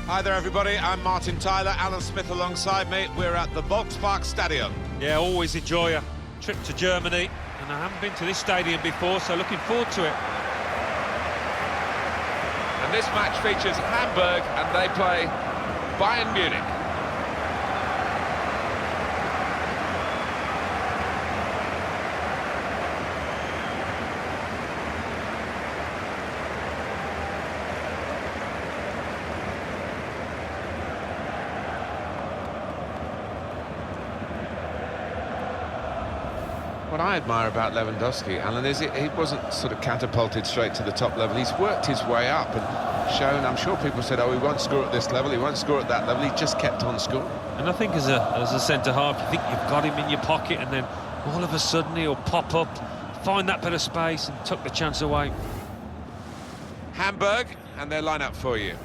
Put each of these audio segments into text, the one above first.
Hi there, everybody. I'm Martin Tyler, Alan Smith alongside me. We're at the Volkspark Stadium. Yeah, always enjoy a trip to Germany, and I haven't been to this stadium before, so looking forward to it. And this match features Hamburg, and they play Bayern Munich. What I admire about Lewandowski, Alan, is he wasn't sort of catapulted straight to the top level. He's worked his way up and shown. I'm sure people said, oh, he won't score at this level, he won't score at that level. He just kept on scoring. And I think as a centre-half, you think you've got him in your pocket, and then all of a sudden he'll pop up, find that bit of space and tuck the chance away. Hamburg, and their lineup for you.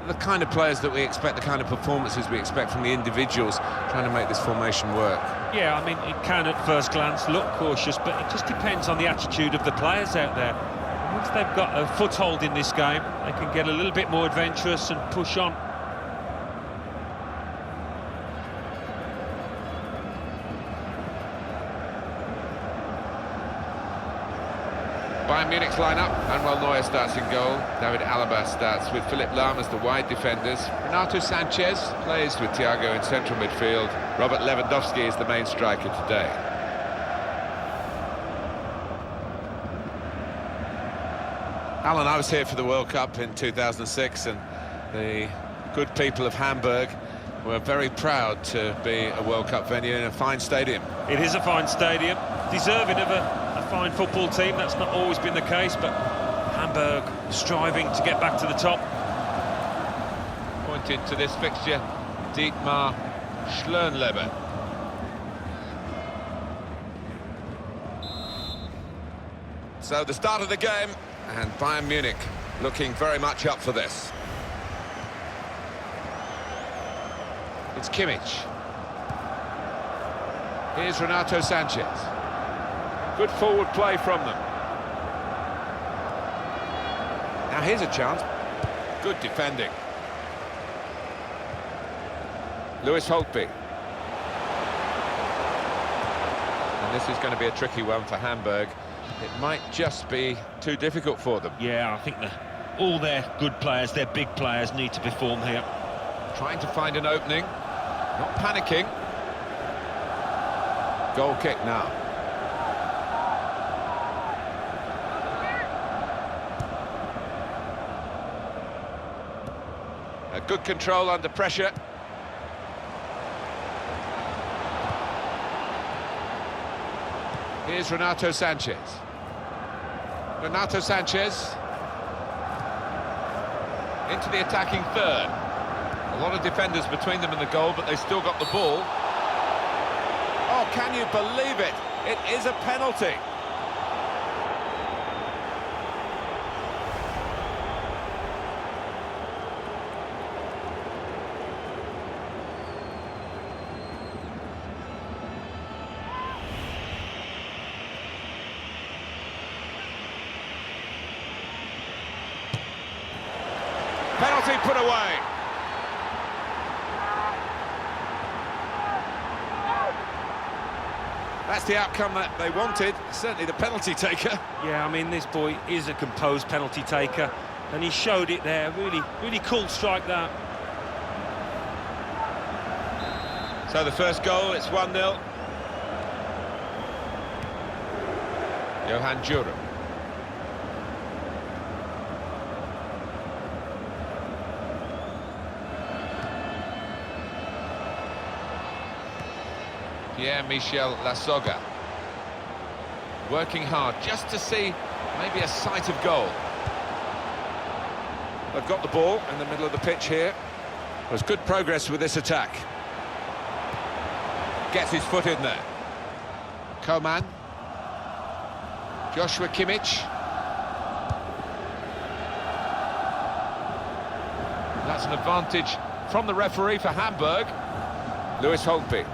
The kind of players that we expect, the kind of performances we expect from the individuals trying to make this formation work. Yeah, I mean, it can at first glance look cautious, but it just depends on the attitude of the players out there. Once they've got a foothold in this game, they can get a little bit more adventurous and push on. Bayern Munich's lineup: Manuel Neuer starts in goal. David Alaba starts with Philipp Lahm as the wide defenders. Renato Sanchez Plays with Thiago in central midfield. Robert Lewandowski is the main striker today. Alan, I was here for the World Cup in 2006, and the good people of Hamburg were very proud to be a World Cup venue in a fine stadium. It is a fine stadium, deserving of a fine football team. That's not always been the case, but Hamburg striving to get back to the top. Pointed to this fixture, Dietmar Schlönleber. So the start of the game, and Bayern Munich looking very much up for this. It's Kimmich. Here's Renato Sanchez. Good forward play from them. Now here's a chance. Good defending. Lewis Holtby. And this is going to be a tricky one for Hamburg. It might just be too difficult for them. Yeah, I think all their good players, their big players, need to perform here. Trying to find an opening. Not panicking. Goal kick now. A good control under pressure. Here's Renato Sanchez. Renato Sanchez into the attacking third. A lot of defenders between them and the goal, but they still got the ball. Oh, can you believe it? It is a penalty. Penalty put away. That's the outcome that they wanted, certainly the penalty taker. Yeah, I mean, this boy is a composed penalty taker, and he showed it there. Really cool strike that. So the first goal, it's 1-0. Johan Jura. Pierre-Michel Lasogga. Working hard just to see maybe a sight of goal. They've got the ball in the middle of the pitch here. There's good progress with this attack. Gets his foot in there. Coman. Joshua Kimmich. That's an advantage from the referee for Hamburg. Lewis Holtby.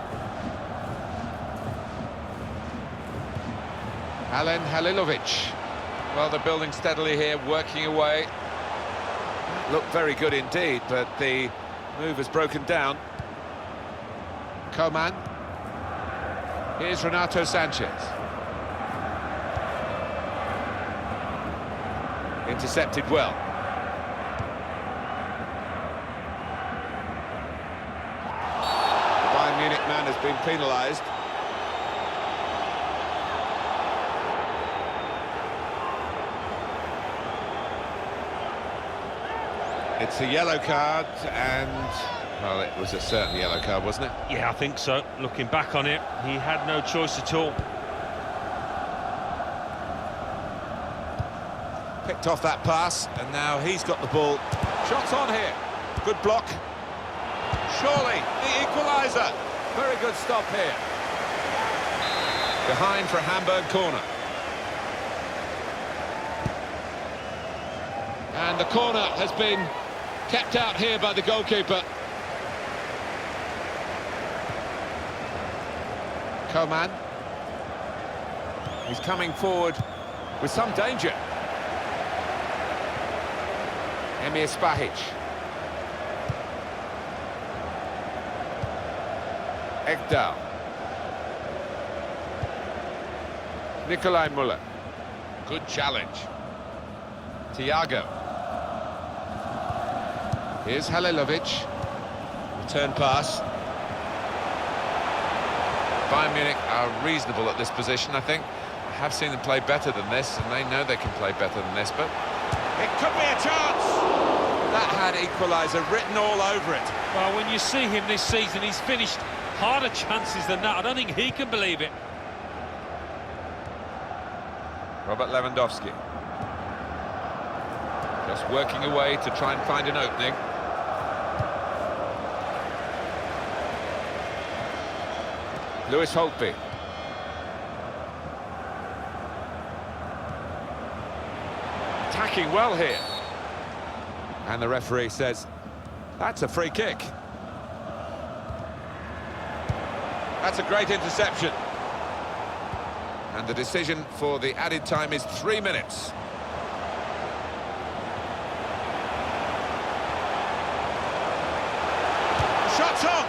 Alen Halilovic. Well, they're building steadily here, working away. looked very good indeed, but the move has broken down. Coman. Here's Renato Sanchez. Intercepted well. The Bayern Munich man has been penalised. It's a yellow card, and, well, it was a certain yellow card, wasn't it? Yeah, I think so. Looking back on it, he had no choice at all. Picked off that pass, and now he's got the ball. Shots on here. Good block. Surely, the equaliser. Very good stop here. Behind for a Hamburg corner. And the corner has been kept out here by the goalkeeper. Coman. He's coming forward with some danger. Emir Spahic. Ekdal. Nikolai Müller. Good challenge. Thiago. Here's Halilovic. Return pass. Bayern Munich are reasonable at this position, I think. I have seen them play better than this, and they know they can play better than this, but it could be a chance! That had equaliser written all over it. Well, when you see him this season, he's finished harder chances than that. I don't think he can believe it. Robert Lewandowski. Just working away to try and find an opening. Lewis Holtby. Attacking well here. And the referee says, that's a free kick. That's a great interception. And the decision for the added time is 3 minutes. Shots on!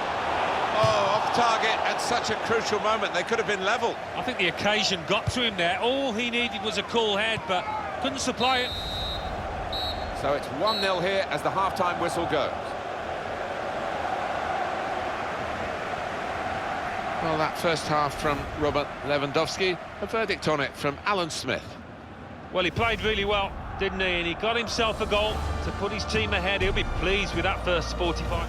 Oh, off target at such a crucial moment. They could have been level. I think the occasion got to him there. All he needed was a cool head, but couldn't supply it. So it's 1-0 here as the half-time whistle goes. Well, that first half from Robert Lewandowski, a verdict on it from Alan Smith. Well, he played really well, didn't he? And he got himself a goal to put his team ahead. He'll be pleased with that first 45.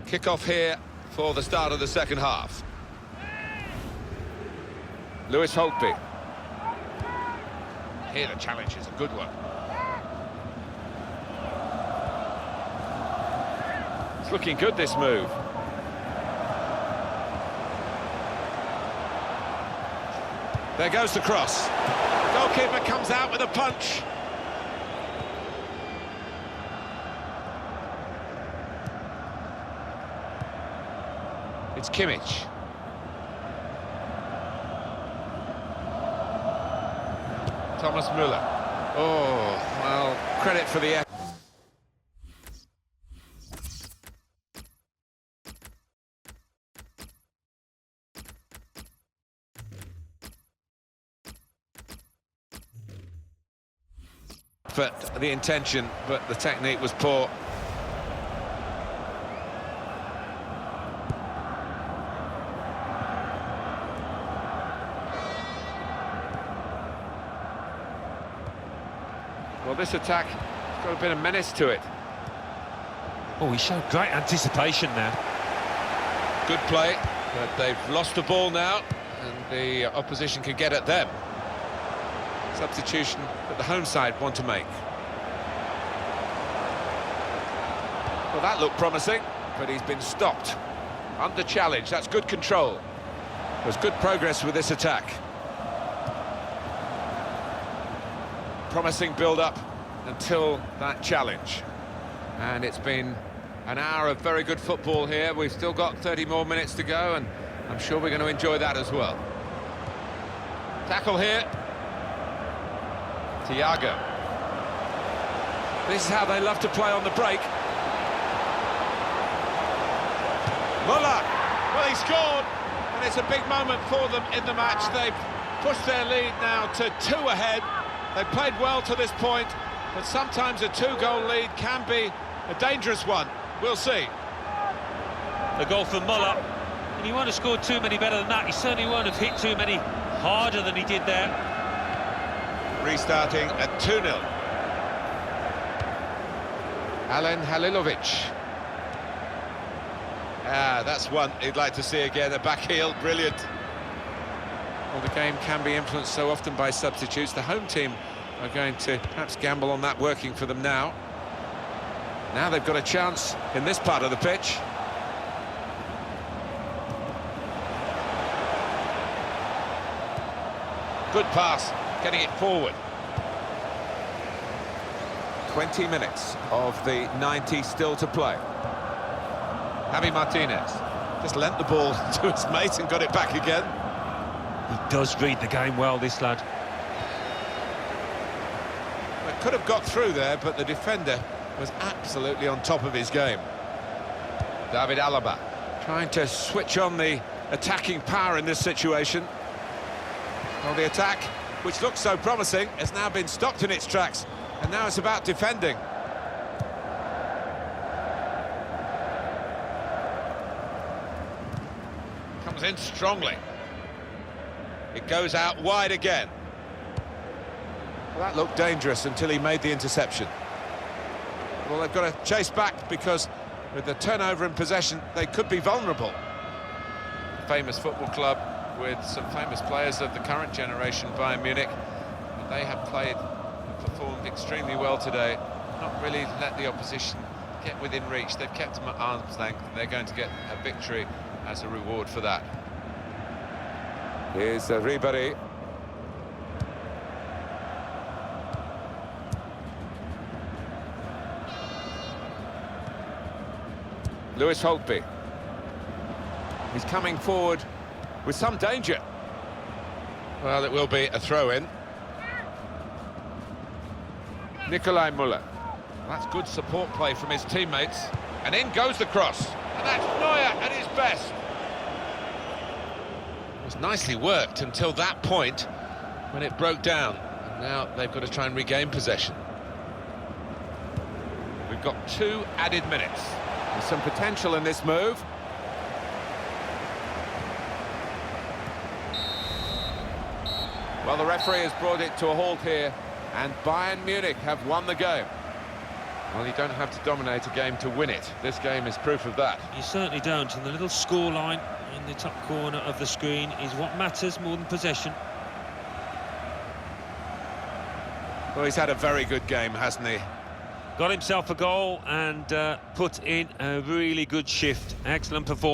Kick-off here for the start of the second half. Lewis Holtby. Here the challenge is a good one. It's looking good, this move. There goes the cross. Goalkeeper comes out with a punch. It's Kimmich. Thomas Müller. Oh, well, credit for the effort. The intention, but the technique was poor. Well, this attack has got a bit of menace to it. Oh, he showed great anticipation there. Good play, but they've lost the ball now, and the opposition can get at them. Substitution that the home side want to make. Well, that looked promising, but he's been stopped. Under challenge, that's good control. There's good progress with this attack. Promising build-up until that challenge. And it's been an hour of very good football here. We've still got 30 more minutes to go, and I'm sure we're going to enjoy that as well. Tackle here. Thiago. This is how they love to play on the break. Muller. Well, he scored, and it's a big moment for them in the match. They've pushed their lead now to 2 ahead. They've played well to this point, but sometimes a 2-goal lead can be a dangerous one. We'll see. The goal for Muller. And he won't have scored too many better than that. He certainly won't have hit too many harder than he did there. Restarting at 2-0. Alen Halilovic. That's one he'd like to see again, a back heel, brilliant. Well, the game can be influenced so often by substitutes. The home team are going to perhaps gamble on that working for them now. Now they've got a chance in this part of the pitch. Good pass, getting it forward. 20 minutes of the 90 still to play. Javi Martinez just lent the ball to his mate and got it back again. He does read the game well, this lad. They could have got through there, but the defender was absolutely on top of his game. David Alaba Trying to switch on the attacking power in this situation. Well, the attack, which looked so promising, has now been stopped in its tracks, and now it's about defending. Comes in strongly. It goes out wide again. Well, that looked dangerous until he made the interception. Well, they've got to chase back because with the turnover in possession, they could be vulnerable. Famous football club with some famous players of the current generation, Bayern Munich. They have performed extremely well today. Not really let the opposition get within reach. They've kept them at arm's length, and they're going to get a victory as a reward for that. Here's Ribéry. Lewis Holtby. He's coming forward with some danger. Well, it will be a throw-in. Nikolai Müller. That's good support play from his teammates. And in goes the cross. And that's Neuer at his best. It was nicely worked until that point when it broke down. And now they've got to try and regain possession. We've got 2 added minutes. There's some potential in this move. Well, the referee has brought it to a halt here, and Bayern Munich have won the game. Well, you don't have to dominate a game to win it. This game is proof of that. You certainly don't, and the little scoreline in the top corner of the screen is what matters more than possession. Well, he's had a very good game, hasn't he? Got himself a goal and put in a really good shift. Excellent performance.